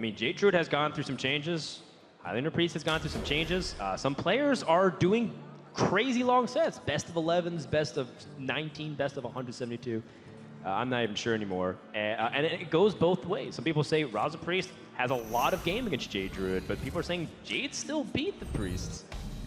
mean, Jade Druid has gone through some changes. Highlander Priest has gone through some changes. Some players are doing crazy long sets. Best of 11s, best of 19, best of 172. I'm not even sure anymore. And it goes both ways. Some people say Raza Priest has a lot of game against Jade Druid, but people are saying Jade still beat the Priests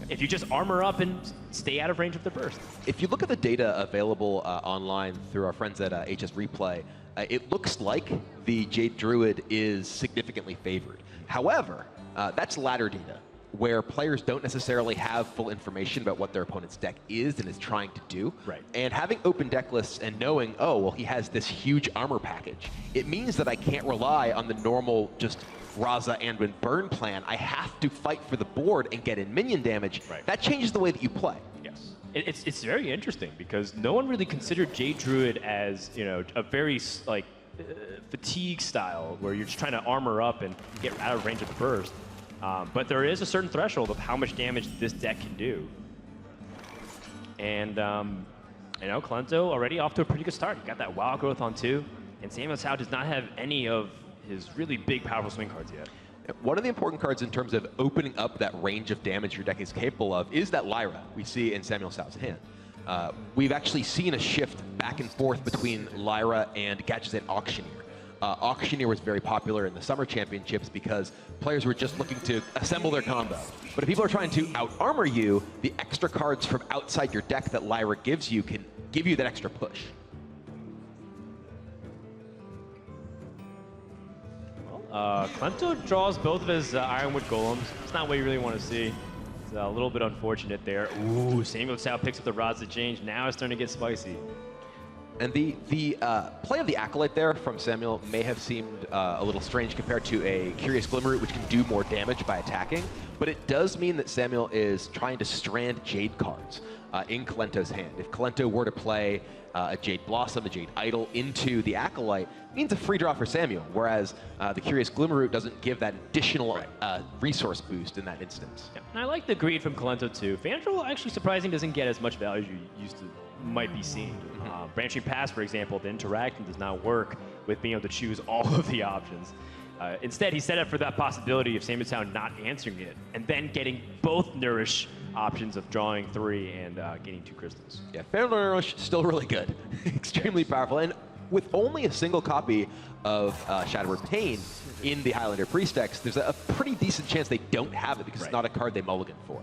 if you just armor up and stay out of range of the burst. If you look at the data available online through our friends at HS Replay, it looks like the Jade Druid is significantly favored. However, that's ladder data, where players don't necessarily have full information about what their opponent's deck is and is trying to do. Right. And having open deck lists and knowing, oh, well, he has this huge armor package, it means that I can't rely on the normal just Raza and when burn plan. I have to fight for the board and get in minion damage. Right. That changes the way that you play. Yes. It's very interesting because no one really considered Jade Druid as, you know, a very like fatigue style where you're just trying to armor up and get out of range of the burst. But there is a certain threshold of how much damage this deck can do. And, you know, Klento already off to a pretty good start. He got that wild growth on 2, and Samuel Cao does not have any of his really big, powerful swing cards yet. One of the important cards in terms of opening up that range of damage your deck is capable of is that Lyra we see in Samuel Cao's hand. We've actually seen a shift back and forth between Lyra and Gadgetzan Auctioneer. Auctioneer was very popular in the Summer Championships because players were just looking to assemble their combo. But if people are trying to out-armor you, the extra cards from outside your deck that Lyra gives you can give you that extra push. Klento draws both of his Ironwood Golems. It's not what you really want to see. It's a little bit unfortunate there. Ooh, Samuel Cao picks up the Raza change. Now it's starting to get spicy. And the play of the Acolyte there from Samuel may have seemed a little strange compared to a Curious Glimmerroot, which can do more damage by attacking. But it does mean that Samuel is trying to strand Jade cards in Kalento's hand. If Kalento were to play a Jade Blossom, a Jade Idol into the Acolyte, it means a free draw for Samuel, whereas the Curious Glimmerroot doesn't give that additional resource boost in that instance. Yeah. And I like the greed from Kalento too. Fandral actually surprisingly doesn't get as much value as you used to might be seeing. Branching Pass, for example, the interaction does not work with being able to choose all of the options. Instead, he set up for that possibility of Samuel Cao not answering it, and then getting both Nourish options of drawing 3 and getting 2 crystals. Yeah, Fandral Nourish still really good. Extremely powerful. And with only a single copy of Shadowward Pain in the Highlander Priest decks, there's a pretty decent chance they don't have it because it's not a card they mulligan for.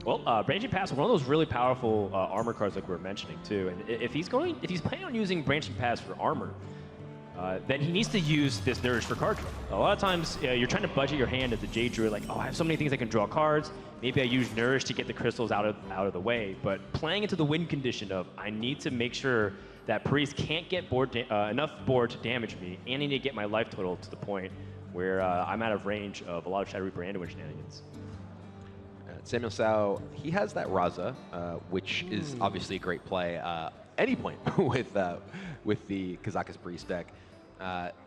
Well, Branching Pass is one of those really powerful armor cards like we were mentioning too. And if he's planning on using Branching Pass for armor, then he needs to use this Nourish for card draw. A lot of times, you're trying to budget your hand as a Jade Druid, like, oh, I have so many things I can draw cards. Maybe I use Nourish to get the crystals out of the way. But playing into the win condition of I need to make sure that Priest can't get enough board to damage me, and I need to get my life total to the point where I'm out of range of a lot of Shadow Reaper and Anduin shenanigans. Samuel Cao, he has that Raza, which is obviously a great play any point with the Kazakus Priest deck.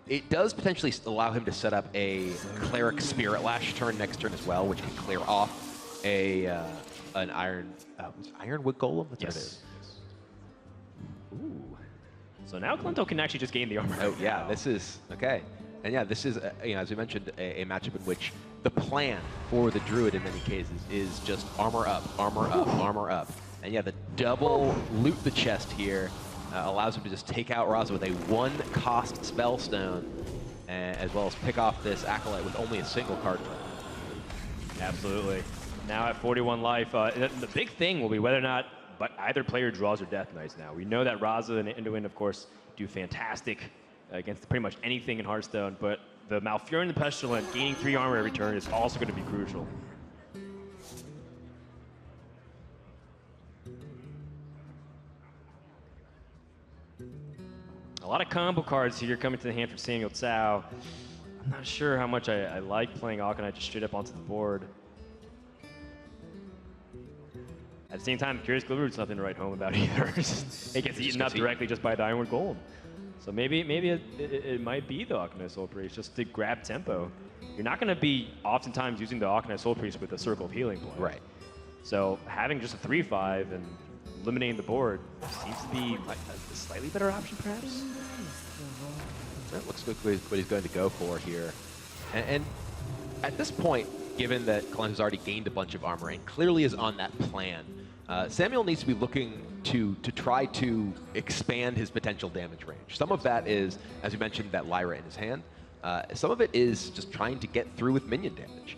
It does potentially allow him to set up a Cleric Spirit Lash turn next turn as well, which can clear off an Ironwood Golem? That's what it is. Ooh. So now Klento can actually just gain the armor. Oh yeah, this is, okay. And yeah, this is, you know, as we mentioned, a matchup in which the plan for the Druid in many cases is just armor up, armor up, armor up. And yeah, the double loot the chest here allows him to just take out Raza with a 1-cost Spellstone, as well as pick off this Acolyte with only a single card left. Absolutely. Now at 41 life, the big thing will be whether or not either player draws their Death Knights now. We know that Raza and Anduin, of course, do fantastic against pretty much anything in Hearthstone, but the Malfurion and the Pestilent gaining 3 armor every turn is also going to be crucial. A lot of combo cards here coming to the hand for Samuel Cao. I'm not sure how much I like playing Arcanite just straight up onto the board. At the same time, Curious Glimmerroot's nothing to write home about either. It gets eaten up directly just by the Ironwood Golem. So maybe it might be the Arcanite Soul Priest just to grab tempo. You're not going to be oftentimes using the Arcanite Soul Priest with a Circle of Healing play. Right. So having just a 3/5 and eliminating the board seems to be a slightly better option, perhaps. That looks like what he's going to go for here. And at this point, given that Kalento's already gained a bunch of armor and clearly is on that plan, Samuel needs to be looking to try to expand his potential damage range. Some of that is, as you mentioned, that Lyra in his hand. Some of it is just trying to get through with minion damage.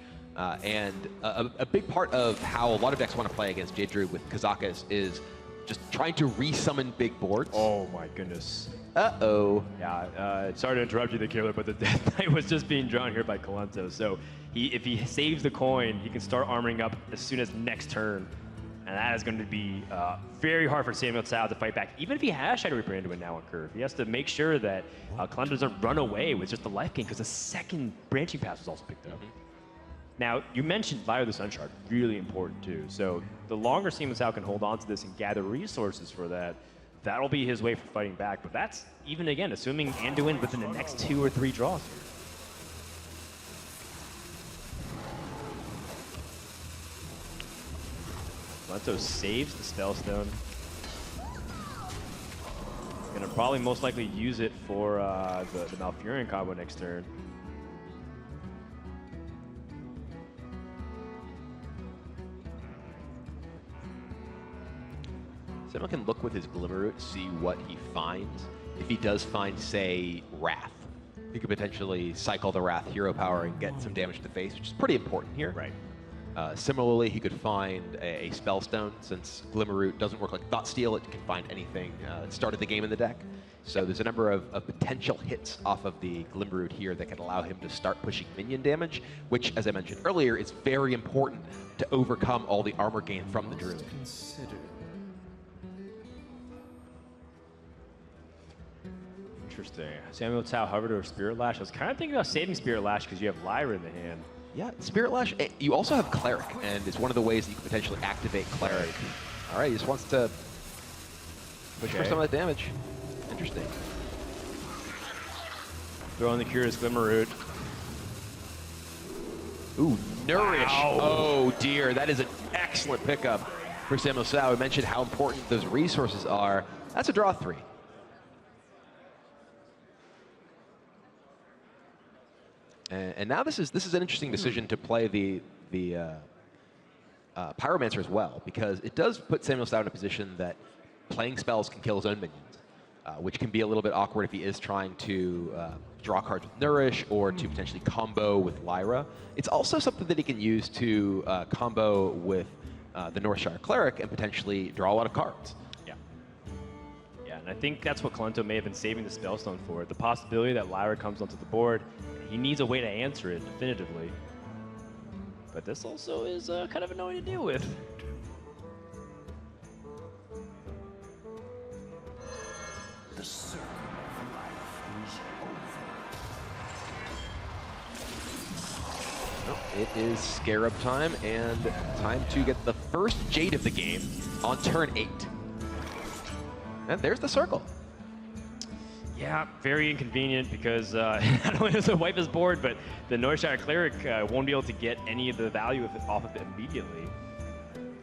And a big part of how a lot of decks want to play against J-Drew with Kazakas is just trying to re-summon big boards. Oh my goodness. Uh-oh. Yeah, sorry to interrupt you, the killer, but the Death Knight was just being drawn here by Kalento. So if he saves the coin, he can start armoring up as soon as next turn. And that is going to be very hard for Samuel Tsao to fight back. Even if he has Shadow Reaper into it now on curve, he has to make sure that Kalento doesn't run away with just the life gain, because the second branching pass was also picked up. Now, you mentioned Lyra the Sunshard, really important too. So the longer Samuel Tsao can hold on to this and gather resources for that, that'll be his way for fighting back. But that's, even again, assuming Anduin within the next 2 or 3 draws here. Kalento saves the Spellstone. Gonna probably most likely use it for the Malfurion combo next turn. Samuel can look with his Glimmerroot, see what he finds. If he does find, say, Wrath, he could potentially cycle the Wrath hero power and get some damage to the face, which is pretty important here. Right. Similarly, he could find a Spellstone. Since Glimmerroot doesn't work like Thought Steal, it can find anything at the start of the game in the deck. So there's a number of potential hits off of the Glimmerroot here that can allow him to start pushing minion damage, which, as I mentioned earlier, is very important to overcome all the armor gain from the Druid. Interesting. Samuel Tsao hovered over Spirit Lash. I was kind of thinking about saving Spirit Lash because you have Lyra in the hand. Yeah, Spirit Lash, you also have Cleric, and it's one of the ways that you can potentially activate Cleric. All right, he just wants to push for some of that damage. Interesting. Throw in the Curious Glimmerroot. Ooh, Nourish. Wow. Oh dear, that is an excellent pickup for Samuel Tsao. I mentioned how important those resources are. That's a draw 3. And now this is an interesting decision to play the Pyromancer as well, because it does put Samuel Tsao in a position that playing spells can kill his own minions, which can be a little bit awkward if he is trying to draw cards with Nourish or to potentially combo with Lyra. It's also something that he can use to combo with the Northshire Cleric and potentially draw a lot of cards. Yeah, and I think that's what Kalento may have been saving the Spellstone for. The possibility that Lyra comes onto the board. He needs a way to answer it definitively. But this also is kind of annoying to deal with. The circle of life is over. Well, it is Scarab time, and time to get the first Jade of the game on turn 8. And there's the circle. Yeah, very inconvenient because not only does it wipe his board, but the Northshire Cleric won't be able to get any of the value off of it immediately.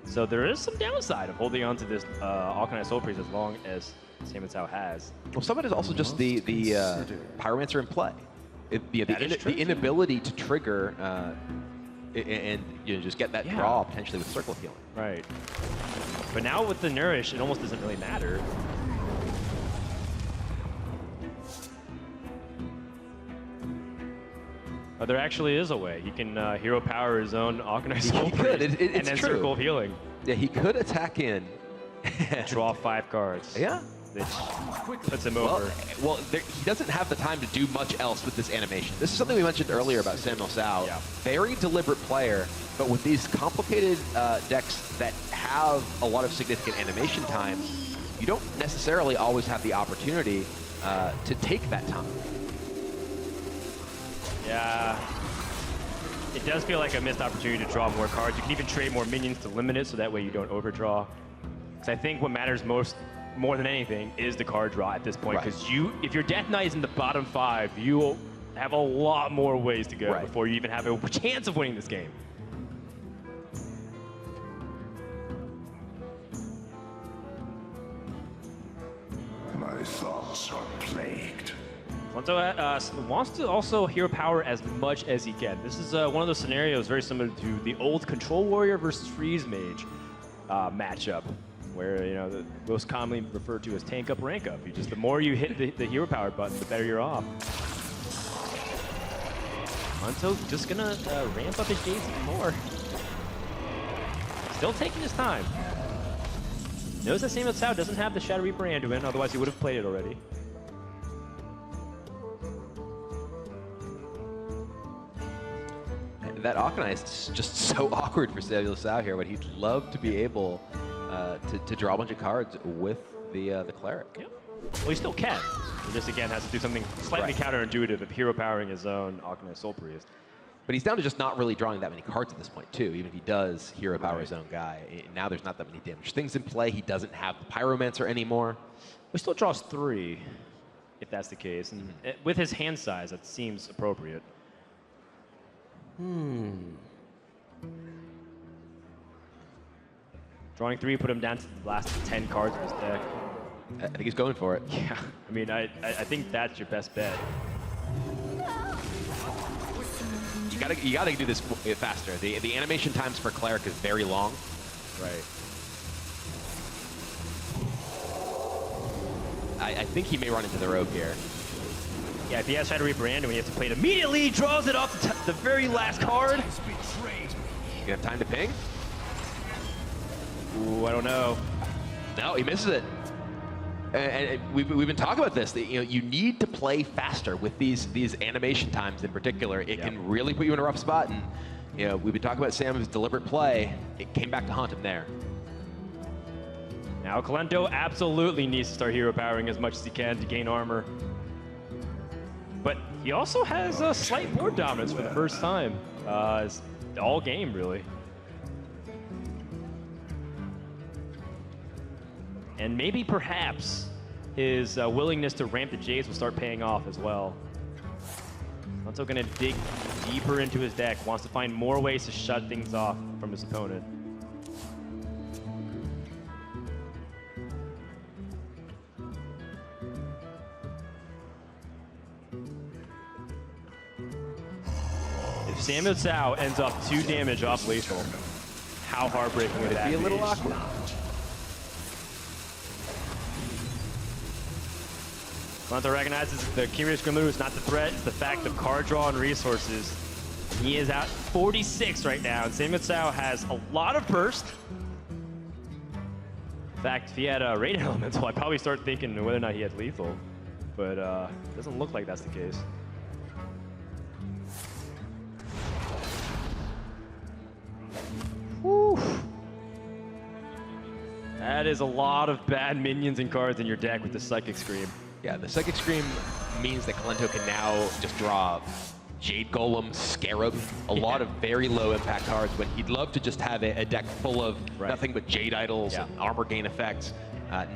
So there is some downside of holding on to this Alkanite Soul Priest as long as Samuel Tsao has. Well, some of it is also just the Pyromancer in play. The inability to trigger and just get that draw potentially with Circle Healing. Right. But now with the Nourish, it almost doesn't really matter. There actually is a way. He can hero power his own Alkanite Soul Priest and then true. Circle of Healing. Yeah, he could attack in. Draw 5 cards. Yeah. Which puts him over. Well, he doesn't have the time to do much else with this animation. This is something we mentioned earlier about Samuel Tsao. Yeah. Very deliberate player, but with these complicated decks that have a lot of significant animation time, you don't necessarily always have the opportunity to take that time. Yeah, it does feel like a missed opportunity to draw more cards. You can even trade more minions to limit it, so that way you don't overdraw. Because I think what matters more than anything, is the card draw at this point. Because if your Death Knight is in the bottom 5, you will have a lot more ways to go before you even have a chance of winning this game. My thoughts are plagued. Kalento wants to also hero power as much as he can. This is one of those scenarios very similar to the old Control Warrior versus Freeze Mage matchup, where most commonly referred to as tank up, rank up. The more you hit the hero power button, the better you're off. Kalento's just gonna ramp up his Jades even more. Still taking his time. Knows that Samuel Tsao doesn't have the Shadow Reaper Anduin, otherwise he would have played it already. That Akanai is just so awkward for Samuel Tsao here, but he'd love to be able to draw a bunch of cards with the Cleric. Yep. Well, he still can. He just, again, has to do something slightly counterintuitive of hero powering his own Akanai Soul Priest. But he's down to just not really drawing that many cards at this point, too. Even if he does hero power his own guy, now there's not that many damage things in play. He doesn't have the Pyromancer anymore. He still draws 3, if that's the case. And with his hand size, that seems appropriate. Drawing 3 put him down to the last 10 cards of his deck. I think he's going for it. Yeah, I mean, I think that's your best bet. You gotta do this faster. The animation times for Cleric is very long. Right. I think he may run into the rope here. Yeah, if he has Shadow Reaper Anduin, he has to play it immediately. He draws it off the very last card. You have time to ping? Ooh, I don't know. No, he misses it. And we've been talking about this. That, you need to play faster with these animation times in particular. It can really put you in a rough spot. And we've been talking about Sam's deliberate play. It came back to haunt him there. Now Kalento absolutely needs to start hero powering as much as he can to gain armor. But he also has a slight board dominance for the first time. It's all game, really. And maybe, perhaps, his willingness to ramp the Jades will start paying off as well. Kalento gonna dig deeper into his deck, wants to find more ways to shut things off from his opponent. If Samuel Tsao ends up 2 damage off lethal, how heartbreaking would that be? A little awkward. Kalento recognizes the Curious Grimlu is not the threat, it's the fact of card draw and resources. He is at 46 right now, and Samuel Tsao has a lot of burst. In fact, if he had a Radiant Elemental, I'd probably start thinking whether or not he had lethal. But it doesn't look like that's the case. Whew. That is a lot of bad minions and cards in your deck with the Psychic Scream. Yeah, the Psychic Scream means that Kalento can now just draw Jade Golem, Scarab, a lot of very low impact cards when he'd love to just have a deck full of nothing but Jade Idols and armor gain effects.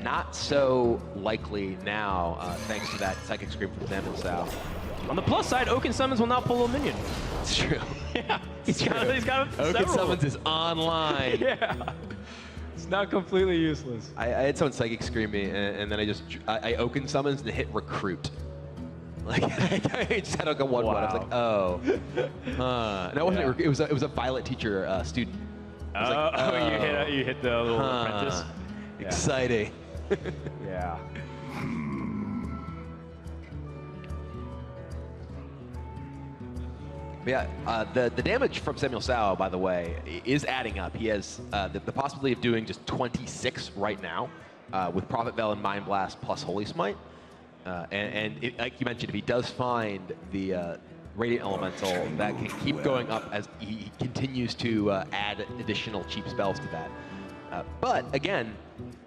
Not so likely now, thanks to that Psychic Scream from Samuel Tsao. On the plus side, Oaken Summons will not pull a minion. It's true. Yeah, he's got Oaken Summons is online. Yeah. It's not completely useless. I had someone Psychic Scream me, and then I Oaken Summons and hit Recruit. Like I just had like a 1/1. I was like, oh. And it wasn't. It was a Violet teacher student. You hit the little apprentice. Yeah. Exciting. Yeah. But yeah, the damage from Samuel Tsao, by the way, is adding up. He has the possibility of doing just 26 right now with Prophet Veil and Mind Blast plus Holy Smite. Like you mentioned, if he does find the Radiant Elemental, that can keep going up as he continues to add additional cheap spells to that. But again,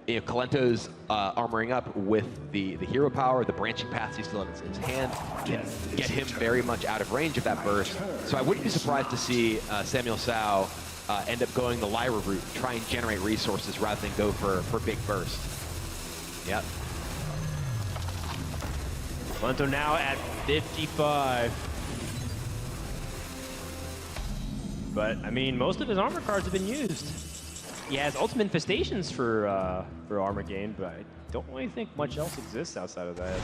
Kalento's armoring up with the hero power, the branching paths he's still in his hand, can get him very much out of range of that burst. So I wouldn't be surprised to see Samuel Tsao end up going the Lyra route, try and generate resources rather than go for big burst. Yep. Kalento now at 55. But, I mean, most of his armor cards have been used. He has ultimate infestations for armor gain, but I don't really think much else exists outside of that.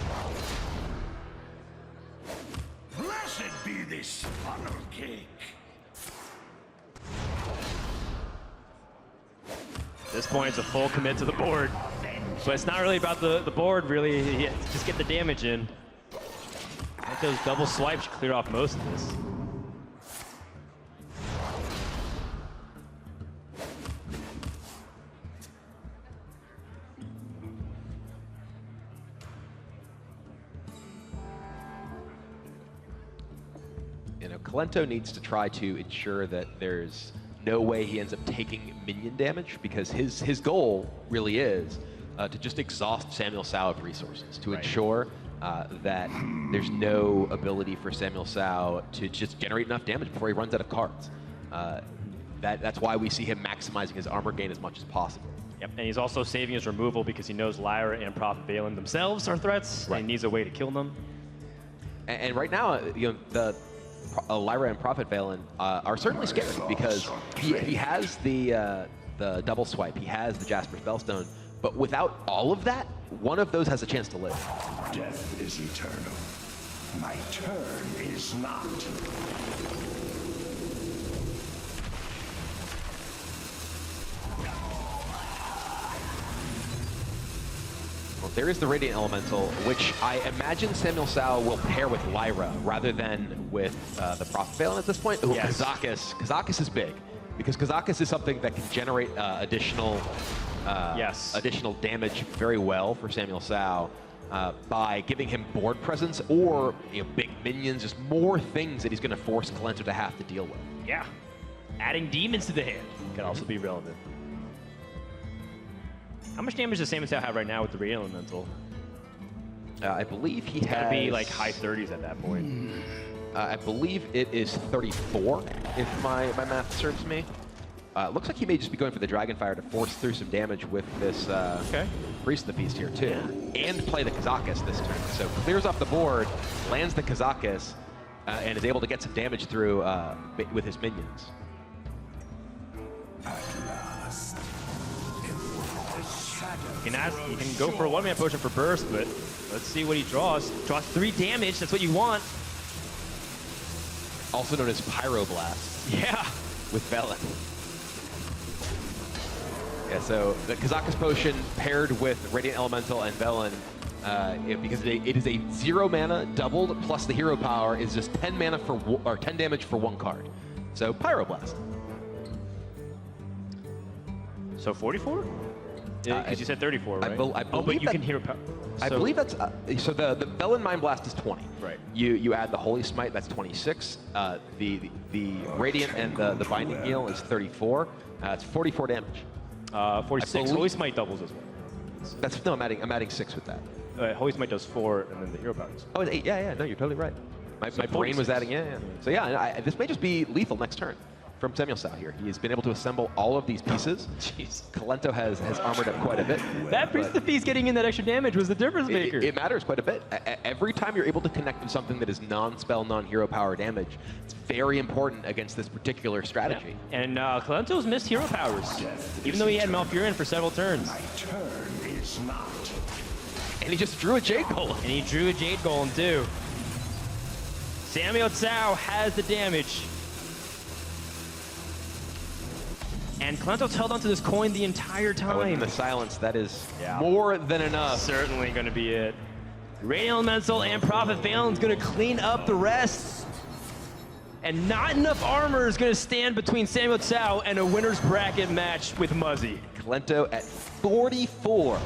Blessed be this funnel cake. At this point, it's a full commit to the board. But it's not really about the board, really. Just get the damage in. I think those double swipes should clear off most of this. You know, Kalento needs to try to ensure that there's no way he ends up taking minion damage, because his goal really is to just exhaust Samuel Sao of resources, to ensure that there's no ability for Samuel Sao to just generate enough damage before he runs out of cards. That's why we see him maximizing his armor gain as much as possible. Yep, and he's also saving his removal because he knows Lyra and Prophet Valen themselves are threats, and he needs a way to kill them. And right now, you know, the Lyra and Prophet Valen are certainly scary, because he has the double swipe, he has the Jasper Spellstone, but without all of that, one of those has a chance to live. Death is eternal. My turn is not. Well, there is the Radiant Elemental, which I imagine Samuel Sao will pair with Lyra rather than with the Prophet Valen at this point. Ooh, Yes. Kazakus. Kazakus is big, because Kazakus is something that can generate additional damage very well for Samuel Sao by giving him board presence, or big minions, just more things that he's going to force Kalento to have to deal with. Yeah, adding demons to the hand can also be relevant. How much damage does Samuel Sao have right now with the Radiant Elemental? I believe he It's has... gotta be like high 30s at that point. I believe it is 34, if my math serves me. Looks like he may just be going for the Dragonfire to force through some damage with this Priest of the Feast here, too. And play the Kazakus this turn. So clears off the board, lands the Kazakus, and is able to get some damage through with his minions. He can go for a one-man potion for burst, but let's see what he draws. Draws 3 damage, that's what you want. Also known as Pyroblast. Yeah. With Velen. Yeah, so the Kazakus potion paired with Radiant Elemental and Velen, because it is a 0 mana doubled, plus the hero power is just 10 mana or 10 damage for 1 card. So Pyroblast. So 44? Because you said 34, right? I oh, but believe you can hear power. I believe that's so the Velen Mind Blast is 20. Right. You add the Holy Smite, that's 26. The Radiant and the Binding Heal is 34. It's 44 damage. 46. Holy Smite doubles as well. That's no, I'm adding 6 with that. Holy Smite does 4, and then the hero power does 4. Oh, it's 8. Yeah. No, you're totally right. My brain was adding. Yeah. So yeah, this may just be lethal next turn from Samuel Sao here. He has been able to assemble all of these pieces. Jeez. Kalento has armored up quite a bit. That Priest of the Feast getting in that extra damage was the difference maker. It matters quite a bit. Every time you're able to connect with something that is non-spell, non-hero power damage, it's very important against this particular strategy. Yeah. And Kalento's missed hero powers, even though he had Malfurion for several turns. My turn is not. And he just drew a Jade Golem. And he drew a Jade Golem too. Samuel Sao has the damage. And Kalento's held onto this coin the entire time. In the silence, that is more than enough. Certainly going to be it. Radiant Elemental and Prophet Valen's going to clean up the rest. And not enough armor is going to stand between Samuel Sao and a winner's bracket match with Muzzy. Kalento at 44.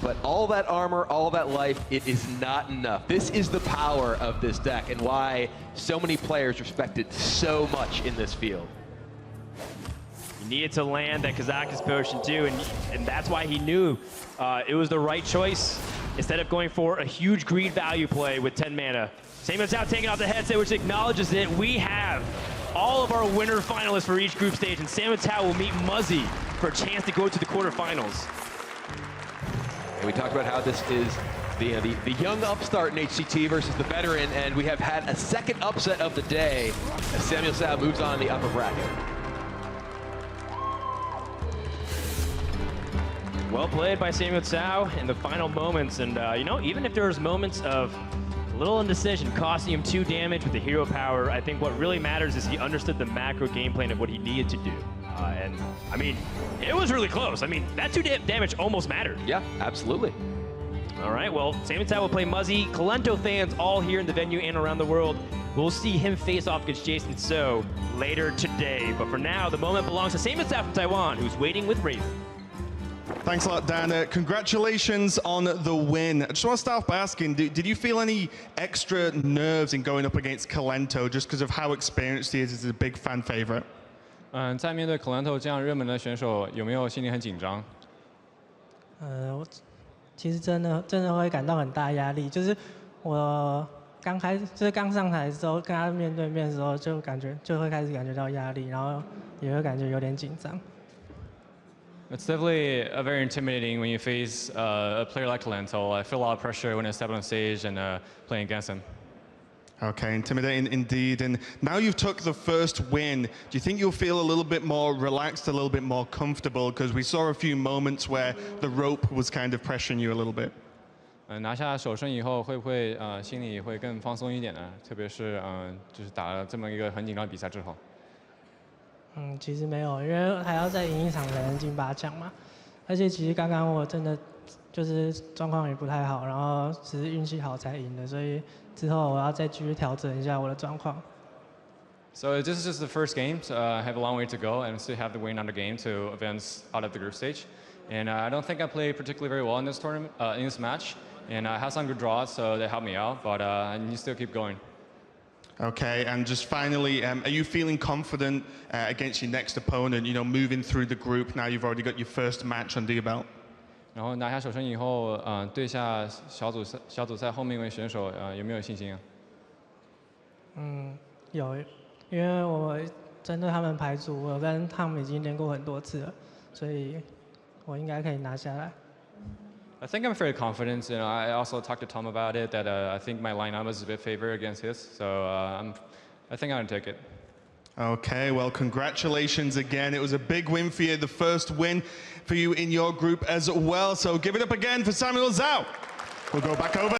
But all that armor, all that life, it is not enough. This is the power of this deck and why so many players respect it so much in this field. He needed to land that Kazakus potion too, and that's why he knew it was the right choice. Instead of going for a huge greed value play with 10 mana. Samuel Sao taking off the headset, which acknowledges it. We have all of our winner finalists for each group stage, and Samuel Sao will meet Muzzy for a chance to go to the quarterfinals. And we talked about how this is the young upstart in HCT versus the veteran, and we have had a second upset of the day as Samuel Sao moves on in the upper bracket. Well played by Samuel Tsao in the final moments. And, you know, even if there's moments of a little indecision, costing him 2 damage with the hero power, I think what really matters is he understood the macro game plan of what he needed to do. And, I mean, it was really close. I mean, that 2 damage almost mattered. Yeah, absolutely. All right, well, Samuel Tsao will play Muzzy. Kolento fans all here in the venue and around the world will see him face off against Jason So later today. But for now, the moment belongs to Samuel Tsao from Taiwan, who's waiting with Raven. Thanks a lot, Dan. Congratulations on the win. I just want to start off by asking, did you feel any extra nerves in going up against Kolento just because of how experienced he is as a big fan favorite? 在面对 Kolento 这样热门的选手，有没有心里很紧张？我其实真的会感到很大压力。就是我刚上台的时候，跟他面对面的时候，就会开始感觉到压力，然后也会感觉有点紧张。It's definitely very intimidating when you face a player like Kolento. I feel a lot of pressure when I step on stage and playing against him. Okay, intimidating indeed. And now you've took the first win. Do you think you'll feel a little bit more relaxed, a little bit more comfortable? Because we saw a few moments where the rope was kind of pressuring you a little bit. 拿下首胜以后，会不会心里会更放松一点呢？特别是就是打了这么一个很紧张的比赛之后。其实没有，因为还要再赢一场才能进8强嘛。而且其实刚刚我真的就是状况也不太好，然后只是运气好才赢的，所以之后我要再继续调整一下我的状况。So this is just the first game. So I have a long way to go, and still have to win another game to advance out of the group stage. And I don't think I played particularly very well in this tournament, in this match. And I had some good draws, so they helped me out. But I need to still keep going. Okay, and just finally, are you feeling confident against your next opponent? You know, moving through the group now, you've already got your first match under your belt. 然后拿下首胜以后，对下小组赛后面一位选手，有没有信心啊？有，因为我针对他们排组，我跟他们已经练过很多次了，所以我应该可以拿下来。I think I'm very confident. You know, I also talked to Tom about it. That I think my lineup is a bit favored against his. So I think I'm gonna take it. Okay, well, congratulations again. It was a big win for you, the first win for you in your group as well. So give it up again for Samuel Tsao. We'll go back over.